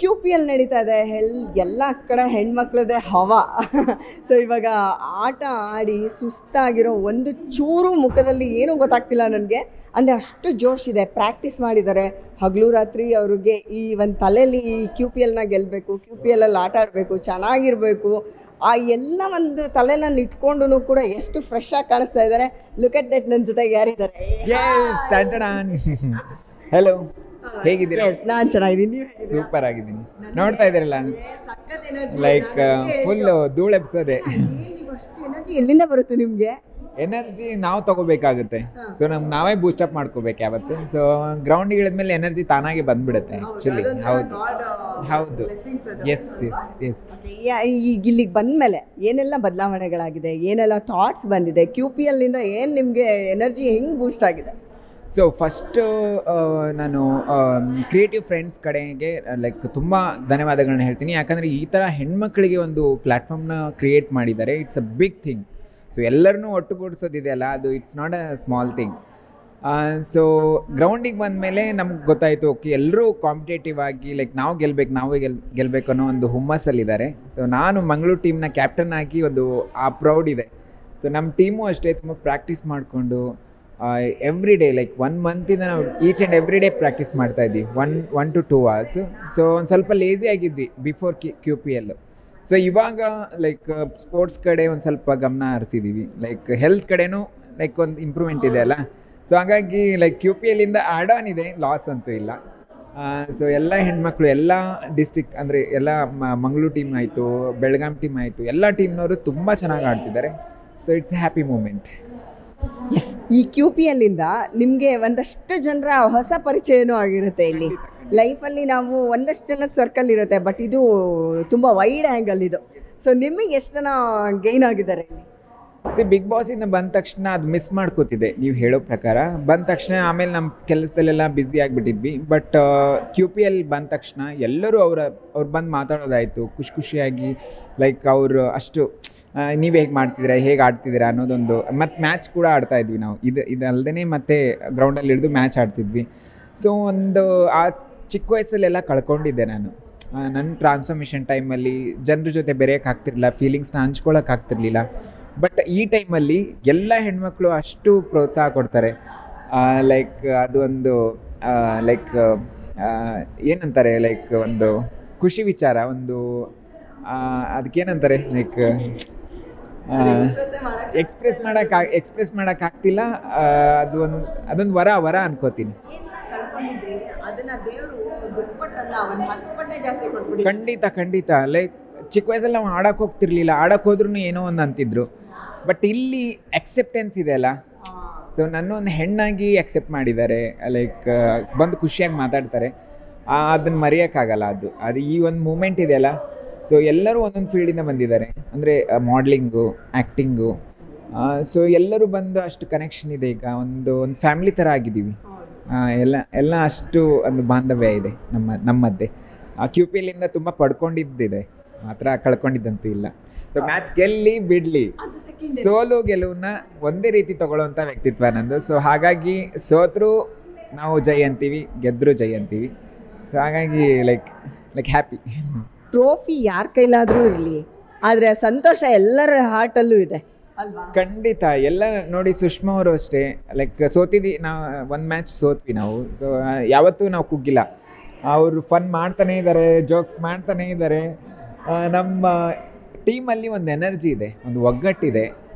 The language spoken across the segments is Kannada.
ಕ್ಯೂ ಪಿ ಎಲ್ ನಡೀತಾ ಇದೆ, ಎಲ್ಲ ಕಡೆ ಹೆಣ್ಮಕ್ಳದೇ ಹವಾ. ಸೊ ಇವಾಗ ಆಟ ಆಡಿ ಸುಸ್ತಾಗಿರೋ ಒಂದು ಚೂರು ಮುಖದಲ್ಲಿ ಏನೂ ಗೊತ್ತಾಗ್ತಿಲ್ಲ ನನಗೆ. ಅಂದರೆ ಅಷ್ಟು ಜೋಶ್ ಇದೆ, ಪ್ರಾಕ್ಟೀಸ್ ಮಾಡಿದ್ದಾರೆ ಹಗಲು ರಾತ್ರಿ. ಅವ್ರಿಗೆ ಈ ಒಂದು ತಲೆಯಲ್ಲಿ ಈ ಕ್ಯೂ ಪಿ ಎಲ್ನ ಗೆಲ್ಲಬೇಕು, ಕ್ಯೂ ಪಿ ಎಲ್ಲಲ್ಲಿ ಆಟ ಆಡಬೇಕು, ಚೆನ್ನಾಗಿರಬೇಕು, ಆ ಎಲ್ಲ ಒಂದು ತಲೆನಲ್ಲಿ ಇಟ್ಕೊಂಡು ಕೂಡ ಎಷ್ಟು ಫ್ರೆಶ್ ಆಗಿ ಕಾಣಿಸ್ತಾ ಇದ್ದಾರೆ. Look at that. ನನ್ನ ಜೊತೆಗೆ ಯಾರಿದ್ದಾರೆ? ಹಲೋ, ಹೇಗಿದ್ದೀರಾ? ನಾನು ಚೆನ್ನಾಗಿದ್ದೀನಿ. ಸೂಪರ್ ಆಗಿದ್ದೀನಿ. ನೋಡ್ತಾ ಇದ್ದೀರಲ್ಲ, ಲೈಕ್ ಫುಲ್ ಧೂಳು ಎಬ್ಸೋದೆ. ಎನರ್ಜಿ ಎಲ್ಲಿಂದ ಬರುತ್ತೆ ನಿಮಗೆ? ಎನರ್ಜಿ ನಾವು ತಗೋಬೇಕಾಗುತ್ತೆ. ಸೊ ನಾವೇ ಬೂಸ್ಟಪ್ ಮಾಡ್ಕೋಬೇಕು ಯಾವತ್ತು. ಸೊ ಗ್ರೌಂಡಿಗೆ ಇಳಿದ್ಮೇಲೆ ಎನರ್ಜಿ ತಾನಾಗೆ ಬಂದ್ಬಿಡುತ್ತೆ ಆ್ಯಕ್ಚುಲಿ. ಹೌದು ಹೌದು, ಎಸ್ ಎಸ್ ಎಸ್. ಈಗ ಇಲ್ಲಿಗೆ ಬಂದಮೇಲೆ ಏನೆಲ್ಲ ಬದಲಾವಣೆಗಳಾಗಿದೆ, ಏನೆಲ್ಲ ಥಾಟ್ಸ್ ಬಂದಿದೆ, ಕ್ಯೂ ಪಿ ಎಲ್ನಿಂದ ಏನು ನಿಮಗೆ ಎನರ್ಜಿ ಹೆಂಗೆ ಬೂಸ್ಟ್ ಆಗಿದೆ? ಸೊ ಫಸ್ಟು ನಾನು ಕ್ರಿಯೇಟಿವ್ ಫ್ರೆಂಡ್ಸ್ ಕಡೆಗೆ ಲೈಕ್ ತುಂಬ ಧನ್ಯವಾದಗಳನ್ನ ಹೇಳ್ತೀನಿ. ಯಾಕಂದರೆ ಈ ಥರ ಹೆಣ್ಮಕ್ಳಿಗೆ ಒಂದು ಪ್ಲ್ಯಾಟ್ಫಾರ್ಮ್ನ ಕ್ರಿಯೇಟ್ ಮಾಡಿದ್ದಾರೆ. It's a big thing. So ಎಲ್ಲರನ್ನೂ ಒಟ್ಟುಗೂಡಿಸೋದಿದೆಯಲ್ಲ, ಅದು it's not a small thing. So ಗ್ರೌಂಡಿಗೆ ಬಂದಮೇಲೆ ನಮ್ಗೆ ಗೊತ್ತಾಯಿತು, ಓಕೆ ಎಲ್ಲರೂ ಕಾಂಪಿಟೇಟಿವ್ ಆಗಿ ಲೈಕ್ ನಾವು ಗೆಲ್ಲಬೇಕು ಅನ್ನೋ ಒಂದು ಹುಮ್ಮಸ್ಸಲ್ಲಿದ್ದಾರೆ. ಸೊ ನಾನು ಮಂಗಳೂರು ಟೀಮ್ನ ಕ್ಯಾಪ್ಟನ್ ಆಗಿ ಒಂದು ಆ ಪ್ರೌಡ್ ಇದೆ. ಸೊ ನಮ್ಮ ಟೀಮು ಅಷ್ಟೇ ತುಂಬ ಪ್ರಾಕ್ಟೀಸ್ ಮಾಡಿಕೊಂಡು ಎವ್ರಿ ಡೇ ಲೈಕ್ 1 ಮಂತಿಂದ ನಾವು each and every day practice ಮಾಡ್ತಾಯಿದ್ವಿ 1 to 2 hours. ಸೊ ಒಂದು ಸ್ವಲ್ಪ ಲೇಸಿ ಆಗಿದ್ವಿ before Q P L. So ಇವಾಗ ಲೈಕ್ ಸ್ಪೋರ್ಟ್ಸ್ ಕಡೆ ಒಂದು ಸ್ವಲ್ಪ ಗಮನ ಹರಿಸಿದ್ದೀವಿ. ಲೈಕ್ ಹೆಲ್ತ್ ಕಡೆನೂ ಲೈಕ್ ಒಂದು ಇಂಪ್ರೂವ್ಮೆಂಟ್ ಇದೆ ಅಲ್ಲ. ಸೊ ಹಾಗಾಗಿ ಲೈಕ್ ಕ್ಯೂ ಪಿ ಎಲ್ಲಿಂದ ಆ್ಯಡ್ ಆನ್ ಇದೆ, ಲಾಸ್ ಅಂತೂ ಇಲ್ಲ. ಸೊ ಎಲ್ಲ ಹೆಣ್ಮಕ್ಳು ಎಲ್ಲ ಡಿಸ್ಟಿಕ್ ಅಂದರೆ ಎಲ್ಲ ಮಂಗಳೂರು ಟೀಮ್ ಆಯಿತು, ಬೆಳಗಾಂ ಟೀಮ್ ಆಯಿತು, ಎಲ್ಲ ಟೀಮ್ನವರು ತುಂಬ ಚೆನ್ನಾಗಿ ಆಡ್ತಿದ್ದಾರೆ. So it's a happy moment. Yes, ಈ ಕ್ಯೂ ಪಿ ಎಲ್ಲಿಂದ ನಿಮಗೆ ಒಂದಷ್ಟು ಜನರ ಹೊಸ ಪರಿಚಯನೂ ಆಗಿರುತ್ತೆ. ಇಲ್ಲಿ ಲೈಫಲ್ಲಿ ನಾವು ಒಂದಷ್ಟು ಜನದ ಸರ್ಕಲ್ ಇರುತ್ತೆ, ಬಟ್ ಇದು ತುಂಬ ವೈಡ್ ಆ್ಯಂಗಲ್ ಇದು. ಸೊ ನಿಮಗೆ ಎಷ್ಟು ಜನ ಗೈನ್ ಆಗಿದ್ದಾರೆ ಇಲ್ಲಿ? ಬಿಗ್ ಬಾಸಿಂದ ಬಂದ ತಕ್ಷಣ ಅದು ಮಿಸ್ ಮಾಡ್ಕೋತಿದ್ದೆ ನೀವು ಹೇಳೋ ಪ್ರಕಾರ. ಬಂದ ತಕ್ಷಣ ಆಮೇಲೆ ನಮ್ಮ ಕೆಲಸದಲ್ಲೆಲ್ಲ ಬ್ಯುಸಿ ಆಗಿಬಿಟ್ಟಿದ್ವಿ. ಬಟ್ ಕ್ಯೂ ಪಿ ಎಲ್ ಬಂದ ತಕ್ಷಣ ಎಲ್ಲರೂ ಅವ್ರು ಬಂದು ಮಾತಾಡೋದಾಯಿತು ಖುಷಿಯಾಗಿ. ಲೈಕ್ ಅವರು ಅಷ್ಟು ನೀವು ಹೇಗೆ ಮಾಡ್ತಿದ್ದೀರಾ, ಹೇಗೆ ಆಡ್ತಿದ್ದೀರಾ ಅನ್ನೋದೊಂದು. ಮತ್ತು ಮ್ಯಾಚ್ ಕೂಡ ಆಡ್ತಾಯಿದ್ವಿ ನಾವು. ಇದಲ್ಲದೇ ಮತ್ತೆ ಗ್ರೌಂಡಲ್ಲಿ ಹಿಡಿದು ಮ್ಯಾಚ್ ಆಡ್ತಿದ್ವಿ. ಸೊ ಒಂದು ಆ ಚಿಕ್ಕ ವಯಸ್ಸಲ್ಲೆಲ್ಲ ಕಳ್ಕೊಂಡಿದ್ದೆ ನಾನು. ನನ್ನ ಟ್ರಾನ್ಸ್ಫಾರ್ಮೇಷನ್ ಟೈಮಲ್ಲಿ ಜನರ ಜೊತೆ ಬೆರೆಯೋಕ್ಕಾಗ್ತಿರ್ಲಿಲ್ಲ, ಫೀಲಿಂಗ್ಸ್ನ ಹಂಚ್ಕೊಳ್ಳೋಕ್ಕಾಗ್ತಿರ್ಲಿಲ್ಲ. ಬಟ್ ಈ ಟೈಮಲ್ಲಿ ಎಲ್ಲ ಹೆಣ್ಮಕ್ಳು ಅಷ್ಟು ಪ್ರೋತ್ಸಾಹ ಕೊಡ್ತಾರೆ. ಲೈಕ್ ಅದು ಒಂದು ಲೈಕ್ ಏನಂತಾರೆ, ಲೈಕ್ ಒಂದು ಖುಷಿ ವಿಚಾರ. ಒಂದು ಅದಕ್ಕೇನಂತಾರೆ, ಲೈಕ್ ಎಕ್ಸ್ಪ್ರೆಸ್ ಮಾಡೋಕ್ಕಾಗ್ತಿಲ್ಲ. ಅದೊಂದು ವರ ಅನ್ಕೋತೀನಿ. ಖಂಡಿತ. ಲೈಕ್ ಚಿಕ್ಕ ವಯಸ್ಸಲ್ಲಿ ನಾವು ಆಡೋಕೆ ಹೋಗ್ತಿರ್ಲಿಲ್ಲ, ಆಡೋಕೆ ಹೋದ್ರೂ ಏನೋ ಒಂದು ಅಂತಿದ್ರು. ಬಟ್ ಇಲ್ಲಿ ಅಕ್ಸೆಪ್ಟೆನ್ಸ್ ಇದೆ ಅಲ್ಲ. ಸೊ ನನ್ನೊಂದು ಹೆಣ್ಣಾಗಿ ಅಕ್ಸೆಪ್ಟ್ ಮಾಡಿದ್ದಾರೆ. ಲೈಕ್ ಬಂದು ಖುಷಿಯಾಗಿ ಮಾತಾಡ್ತಾರೆ. ಅದನ್ನು ಮರೆಯೋಕ್ಕಾಗಲ್ಲ. ಅದು ಈ ಒಂದು ಮೂಮೆಂಟ್ ಇದೆಯಲ್ಲ. ಸೊ ಎಲ್ಲರೂ ಒಂದೊಂದು ಫೀಲ್ಡಿಂದ ಬಂದಿದ್ದಾರೆ. ಅಂದರೆ ಮಾಡ್ಲಿಂಗು, ಆ್ಯಕ್ಟಿಂಗು. ಸೊ ಎಲ್ಲರೂ ಬಂದು ಅಷ್ಟು ಕನೆಕ್ಷನ್ ಇದೆ. ಈಗ ಒಂದು ಫ್ಯಾಮಿಲಿ ಥರ ಆಗಿದ್ದೀವಿ. ಎಲ್ಲ ಅಷ್ಟು ಒಂದು ಬಾಂಧವ್ಯ ಇದೆ ನಮ್ಮ ಮಧ್ಯೆ. ಕ್ಯೂ ಪಿ ಎಲ್ಲಿಂದ ತುಂಬ ಪಡ್ಕೊಂಡಿದ್ದಿದೆ, ಮಾತ್ರ ಕಳ್ಕೊಂಡಿದ್ದಂತೂ ಇಲ್ಲ. ಸೊ ಮ್ಯಾಚ್ ಗೆಲ್ಲಿ ಬಿಡಲಿ, ಸೋಲು ಗೆಲುವನ್ನ ಒಂದೇ ರೀತಿ ತಗೊಳ್ಳೋವಂಥ ವ್ಯಕ್ತಿತ್ವ ನಂದು. ಸೊ ಹಾಗಾಗಿ ಸೋತರೂ ನಾವು ಜೈ ಅಂತೀವಿ, ಗೆದ್ದರೂ ಜೈ ಅಂತೀವಿ. ಸೊ ಹಾಗಾಗಿ ಲೈಕ್ ಹ್ಯಾಪಿ. ಟ್ರೋಫಿ ಯಾರ ಕೈಲಾದರೂ ಇರಲಿ, ಆದರೆ ಸಂತೋಷ ಎಲ್ಲರ ಹಾರ್ಟಲ್ಲೂ ಇದೆ ಅಲ್ವಾ? ಖಂಡಿತ. ಎಲ್ಲ ನೋಡಿ, ಸುಷ್ಮಾ ಅವರು ಅಷ್ಟೇ. ಲೈಕ್ ನಾವು ಒಂದು ಮ್ಯಾಚ್ ಸೋತ್ವಿ ನಾವು. ಸೊ ಯಾವತ್ತೂ ನಾವು ಕುಗ್ಗಿಲ್ಲ. ಅವರು ಫನ್ ಮಾಡ್ತಾನೇ ಇದ್ದಾರೆ, ಜೋಕ್ಸ್ ಮಾಡ್ತಾನೇ ಇದ್ದಾರೆ. ನಮ್ಮ ಟೀಮಲ್ಲಿ ಒಂದು ಎನರ್ಜಿ ಇದೆ, ಒಂದು ಒಗ್ಗಟ್ಟಿದೆ.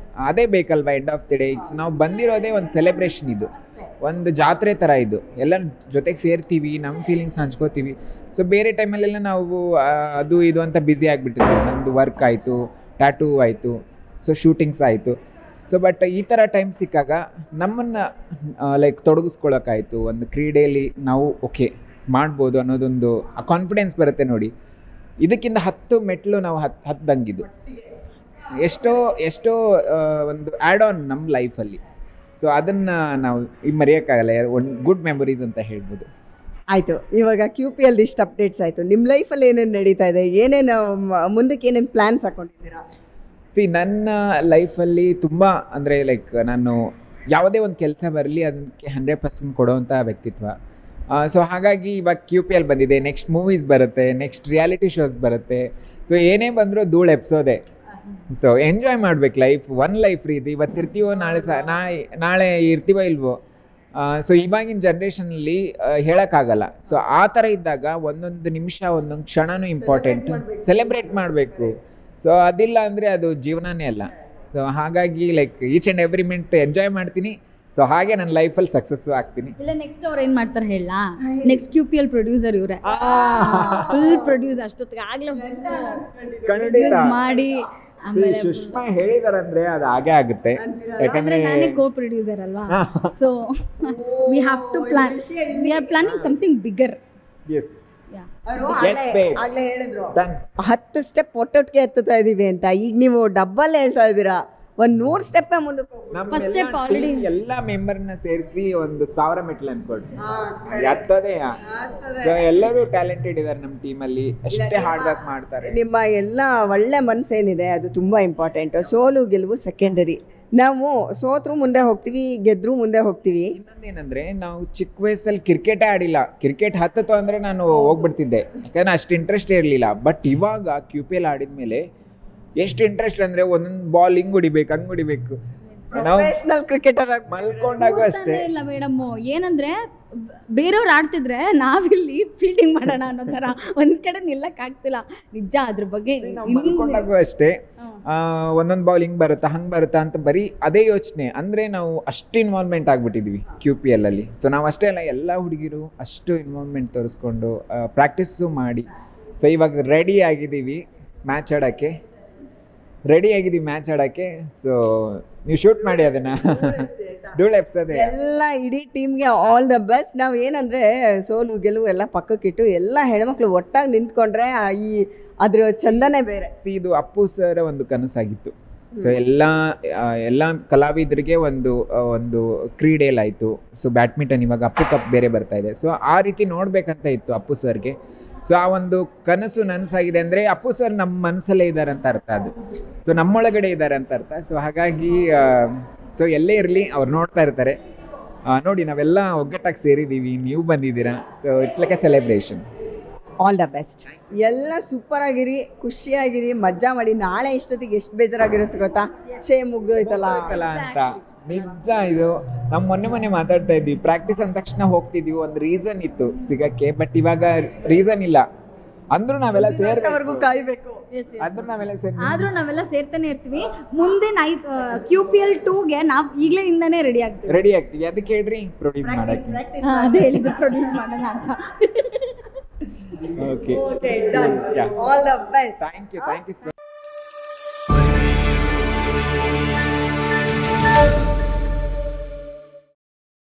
ಅದೇ ಬೇಕಲ್ವಾ ಎಂಡ್ ಆಫ್ ದಿ ಡೇ. ನಾವು ಬಂದಿರೋದೇ ಒಂದು ಸೆಲೆಬ್ರೇಷನ್, ಇದು ಒಂದು ಜಾತ್ರೆ ಥರ. ಇದು ಎಲ್ಲರ ಜೊತೆಗೆ ಸೇರ್ತೀವಿ, ನಮ್ಮ ಫೀಲಿಂಗ್ಸ್ನ ಹಂಚ್ಕೋತೀವಿ. ಸೊ ಬೇರೆ ಟೈಮಲ್ಲೆಲ್ಲ ನಾವು ಅದು ಇದು ಅಂತ ಬ್ಯುಸಿ ಆಗಿಬಿಟ್ಟಿರ್ತೀವಿ. ನಮ್ಮದು ವರ್ಕ್ ಆಯಿತು, ಟ್ಯಾಟೂ ಆಯಿತು, ಸೊ ಶೂಟಿಂಗ್ಸ್ ಆಯಿತು. ಸೊ ಬಟ್ ಈ ಥರ ಟೈಮ್ ಸಿಕ್ಕಾಗ ನಮ್ಮನ್ನು ಲೈಕ್ ತೊಡಗಿಸ್ಕೊಳ್ಳೋಕ್ಕಾಯಿತು. ಒಂದು ಕ್ರೀಡೆಯಲ್ಲಿ ನಾವು ಓಕೆ ಮಾಡ್ಬೋದು ಅನ್ನೋದೊಂದು ಕಾನ್ಫಿಡೆನ್ಸ್ ಬರುತ್ತೆ ನೋಡಿ. ಇದಕ್ಕಿಂತ 10 ಮೆಟ್ಲು ನಾವು ಹತ್ತಂಗಿದ್ದು ಎಷ್ಟೋ ಒಂದು ಆ್ಯಡ್ ಆನ್ ನಮ್ಮ ಲೈಫಲ್ಲಿ. ಸೊ ಅದನ್ನು ನಾವು ಈಗ ಮರೆಯೋಕ್ಕಾಗಲ್ಲ. ಒಂದು ಗುಡ್ ಮೆಮೊರೀಸ್ ಅಂತ ಹೇಳ್ಬೋದು. ಆಯಿತು, ಇವಾಗ ಕ್ಯೂ ಪಿ ಎಲ್ದು ಇಷ್ಟು ಅಪ್ಡೇಟ್ಸ್ ಆಯಿತು. ನಿಮ್ಮ ಲೈಫಲ್ಲಿ ಏನೇನು ನಡೀತಾ ಇದೆ, ಏನೇನು ಮುಂದಕ್ಕೆ ಏನೇನು ಪ್ಲ್ಯಾನ್ಸ್ ಹಾಕ್ಕೊಂಡಿದ್ದೀರಾ? ನನ್ನ ಲೈಫಲ್ಲಿ ತುಂಬ ಅಂದರೆ ಲೈಕ್ ನಾನು ಯಾವುದೇ ಒಂದು ಕೆಲಸ ಬರಲಿ ಅದಕ್ಕೆ 100% ಕೊಡೋವಂಥ ವ್ಯಕ್ತಿತ್ವ. ಸೊ ಹಾಗಾಗಿ ಇವಾಗ QPL ಬಂದಿದೆ, ನೆಕ್ಸ್ಟ್ ಮೂವೀಸ್ ಬರುತ್ತೆ, ನೆಕ್ಸ್ಟ್ ರಿಯಾಲಿಟಿ ಶೋಸ್ ಬರುತ್ತೆ. ಸೊ ಏನೇ ಬಂದರೂ ಧೂಳು ಎಪ್ಸೋದೆ. ಸೊ ಎಂಜಾಯ್ ಮಾಡ್ಬೇಕು ಲೈಫ್, ಒನ್ ಲೈಫ್ ರೀತಿ. ಇವತ್ತು ಇರ್ತೀವೋ ನಾಳೆ ಇರ್ತೀವೋ ಇಲ್ವೋ. ಸೊ ಇವಾಗಿನ ಜನ್ರೇಷನಲ್ಲಿ ಹೇಳೋಕ್ಕಾಗಲ್ಲ. ಸೊ ಆ ಥರ ಇದ್ದಾಗ ಒಂದೊಂದು ನಿಮಿಷ ಒಂದೊಂದು ಕ್ಷಣನೂ ಇಂಪಾರ್ಟೆಂಟ್, ಸೆಲೆಬ್ರೇಟ್ ಮಾಡಬೇಕು. ಸೊ ಅದಿಲ್ಲ ಅಂದರೆ ಅದು ಜೀವನನೇ ಅಲ್ಲ. ಸೊ ಹಾಗಾಗಿ like each and every minute enjoy ಮಾಡ್ತೀನಿ. ಸೊ ಹಾಗೆ ನನ್ನ ಲೈಫಲ್ಲಿ ಸಕ್ಸಸ್ಸು ಆಗ್ತೀನಿ. ಇಲ್ಲ ನೆಕ್ಸ್ಟ್ ಅವ್ರು ಏನು ಮಾಡ್ತಾರೆ ಹೇಳ, ನೆಕ್ಸ್ಟ್ QPL ಪ್ರೊಡ್ಯೂಸರ್ ಇವರೇ, ಫುಲ್ ಪ್ರೊಡ್ಯೂಸ್ ಅಷ್ಟೊತ್ತಿಗೆ ಆಗಲೇ ಮಾಡಿ. ಆಮೇಲೆ ಸುಷ್ಮಾ ಹೇಳಿದಾರಂದ್ರೆ ಅದು ಹಾಗೆ ಆಗುತ್ತೆ, ಯಾಕಂದ್ರೆ ನಾನೇ ಕೋ ಪ್ರೊಡ್ಯೂಸರ್ ಅಲ್ವಾ. So we have to plan, we are planning something bigger. Yes ಆಗ್ಲೇ ಹೇಳಿದ್ರು 10 ಸ್ಟೆಪ್ ಒಟ್ಟೊಟ್ಟಿಗೆ ಎತ್ತುತ್ತಾ ಇದೀವಿ ಅಂತ. ಈಗ ನೀವು ಡಬ್ಬಲ್ ಹೇಳ್ತಾ ಇದ್ದೀರಾ, ಒಂದ್ 100 ಸ್ಟೆಪ್ ಮುಂದಕ್ಕೆ. ಎಲ್ಲ ಮೆಂಬರ್ನ ಸೇರಿಸಿ ಒಂದು 1000 ಮೆಟ್ಲು ಅನ್ಕೊಳ್ತೀನಿ. ಎತ್ತದೇ ಎಲ್ಲರೂ ಟ್ಯಾಲೆಂಟೆಡ್ ಇದಾರೆ ನಮ್ಮ ಟೀಮಲ್ಲಿ, ಅಷ್ಟೇ ಹಾರ್ಡ್ ವರ್ಕ್ ಮಾಡ್ತಾರೆ. ನಿಮ್ಮ ಎಲ್ಲ ಒಳ್ಳೆ ಮನಸ್ಸೇನಿದೆ ಅದು ತುಂಬಾ ಇಂಪಾರ್ಟೆಂಟ್. ಸೋಲು ಗೆಲುವು ಸೆಕೆಂಡರಿ. ನಾವು ಸೋತ್ರು ಮುಂದೆ ಹೋಗ್ತೀವಿ, ಗೆದ್ರು ಮುಂದೆ ಹೋಗ್ತೀವಿ. ಇನ್ನೊಂದೇನಂದ್ರೆ ನಾವು ಚಿಕ್ಕ ವಯಸ್ಸಲ್ಲಿ ಕ್ರಿಕೆಟೇ ಆಡಿಲ್ಲ. ಕ್ರಿಕೆಟ್ ಹತ್ತತ್ತು ಅಂದ್ರೆ ನಾನು ಹೋಗ್ಬಿಡ್ತಿದ್ದೆ, ಯಾಕಂದ್ರೆ ಅಷ್ಟು ಇಂಟ್ರೆಸ್ಟ್ ಇರಲಿಲ್ಲ. ಬಟ್ ಇವಾಗ QPL ಆಡಿದ್ಮೇಲೆ ಎಷ್ಟು ಇಂಟ್ರೆಸ್ಟ್ ಅಂದ್ರೆ ಒಂದೊಂದು ಬಾಲ್ ಹಿಂಗ್ ಹೊಡಿಬೇಕು, ಹಂಗ್ ಹೊಡಿಬೇಕು. ಪ್ರೊಫೆಷನಲ್ ಕ್ರಿಕೆಟರ್ ಮಲ್ಕೊಂಡಾಗ ಅಷ್ಟೇ ಇಲ್ಲ ಮೇಡಮ್, ಏನಂದ್ರೆ ಬೇರೆಯವ್ರು ಆಡ್ತಿದ್ರೆ ನಾವಿಲ್ಲಿ ಫೀಲ್ಡಿಂಗ್ ಮಾಡೋಣ ಅನ್ನೋ ಥರ ಒಂದ್ ಕಡೆ ನಿಲ್ಲಕ್ ಆಗ್ತಿಲ್ಲ. ನಿಜ ಅದ್ರ ಬಗ್ಗೆ ಮಲ್ಕೊಂಡಾಗೂ ಅಷ್ಟೇ ಒಂದೊಂದು ಬಾಲ್ ಹಿಂಗ್ ಬರುತ್ತಾ ಹಂಗ್ ಬರುತ್ತಾ ಅಂತ ಬರೀ ಅದೇ ಯೋಚನೆ. ಅಂದ್ರೆ ನಾವು ಅಷ್ಟು ಇನ್ವಾಲ್ವ್ಮೆಂಟ್ ಆಗ್ಬಿಟ್ಟಿದ್ವಿ QPL ಅಲ್ಲಿ. ಸೊ ನಾವು ಅಷ್ಟೇ ಅಲ್ಲ, ಎಲ್ಲ ಹುಡುಗಿರು ಅಷ್ಟು ಇನ್ವಾಲ್ವ್ಮೆಂಟ್ ತೋರಿಸ್ಕೊಂಡು ಪ್ರಾಕ್ಟೀಸು ಮಾಡಿ. ಸೊ ಇವಾಗ ರೆಡಿ ಆಗಿದ್ದೀವಿ ಮ್ಯಾಚ್ ಆಡೋಕ್ಕೆ. ಸೊ ನೀವು ಶೂಟ್ ಮಾಡಿ ಅದನ್ನ ಧೂಳು ಎಪ್ಸೋದೆ. ಎಲ್ಲ ಇಡೀ ಟೀಮ್ಗೆ ಆಲ್ ದ ಬೆಸ್ಟ್. ನಾವು ಏನಂದ್ರೆ ಸೋಲು ಗೆಲುವು ಎಲ್ಲ ಪಕ್ಕಕ್ಕಿಟ್ಟು ಎಲ್ಲ ಹೆಣ್ಮಕ್ಳು ಒಟ್ಟಾಗಿ ನಿಂತ್ಕೊಂಡ್ರೆ ಅದ್ರ ಚಂದನೇ ಬೇರೆ. ಇದು ಅಪ್ಪು ಸರ್ ಒಂದು ಕನಸಾಗಿತ್ತು. ಸೊ ಎಲ್ಲ ಕಲಾವಿದರಿಗೆ ಒಂದು ಕ್ರೀಡೆಲಾಯಿತು. ಸೊ ಬ್ಯಾಡ್ಮಿಂಟನ್ ಇವಾಗ ಅಪ್ಪು ಕಪ್ ಬೇರೆ ಬರ್ತಾ ಇದೆ. ಸೊ ಆ ರೀತಿ ನೋಡ್ಬೇಕಂತ ಇತ್ತು ಅಪ್ಪು ಸರ್ಗೆ. ಸೊ ಆ ಒಂದು ಕನಸು ನನಸಾಗಿದೆ ಅಂದರೆ ಅಪ್ಪು ಸರ್ ನಮ್ಮ ಮನಸ್ಸಲ್ಲೇ ಇದ್ದಾರೆ ಅಂತ ಅರ್ಥ. ಅದು ಸೊ ನಮ್ಮೊಳಗಡೆ ಇದ್ದಾರೆ ಅಂತ ಅರ್ಥ. ಸೊ ಹಾಗಾಗಿ ಸೊ ಎಲ್ಲೇ ಇರಲಿ ಅವ್ರು ನೋಡ್ತಾ ಇರ್ತಾರೆ. ನೋಡಿ ನಾವೆಲ್ಲ ಒಗ್ಗಟ್ಟಾಗಿ ಸೇರಿದ್ದೀವಿ, ನೀವು ಬಂದಿದ್ದೀರಾ. So it's like A celebration. All the best. ಎಲ್ಲ ಸೂಪರ್ ಆಗಿರಿ, ಖುಷಿಯಾಗಿರಿ, ಮಜಾ ಮಾಡಿ. ನಾಳೆ ಇಷ್ಟೊತ್ತಿಗೆ ಎಷ್ಟು ಬೇಜಾರಾಗಿರುತ್ತೆ ಗೊತ್ತಾ, ಮುಗ್ದೋಯ್ತಲ್ಲ ಅಂತ. ನಿಜ ಇದು ನಾವು ಮೊನ್ನೆ ಮಾತಾಡ್ತಾ ಇದ್ವಿ. ಪ್ರಾಕ್ಟೀಸ್ ಅಂದ ತಕ್ಷಣ ಹೋಗ್ತಿದ್ವಿ, ಒಂದು ರೀಸನ್ ಇತ್ತು ಸಿಗಕ್ಕೆ. ಬಟ್ ಇವಾಗ ರೀಸನ್ ಇಲ್ಲ ಅಂದ್ರೂ ನಾವೆಲ್ಲ ಸೇರ್ವರೆಗೂ ಕಾಯ್ಬೇಕು. ಆದ್ರೂ ನಾವೆಲ್ಲ ಸೇರ್ತಾನೆ ಇರ್ತೀವಿ. ಮುಂದಿನ QPL 2ಗೆ ನಾವು ಈಗಲೇ ಇಂದಾನೆ ರೆಡಿ ಆಗ್ತೀವಿ. ಅದಕ್ಕೆ ಹೇಳ್ರಿ ಪ್ರೊಡ್ಯೂಸ್ ಮಾಡಕ್ಕೆ. ಅದೇ ಹೇಳಿದ್ದು, ಪ್ರೊಡ್ಯೂಸ್ ಮಾಡೋಣ ಅಂತ. Okay, done. Yeah. All the best. Thank you so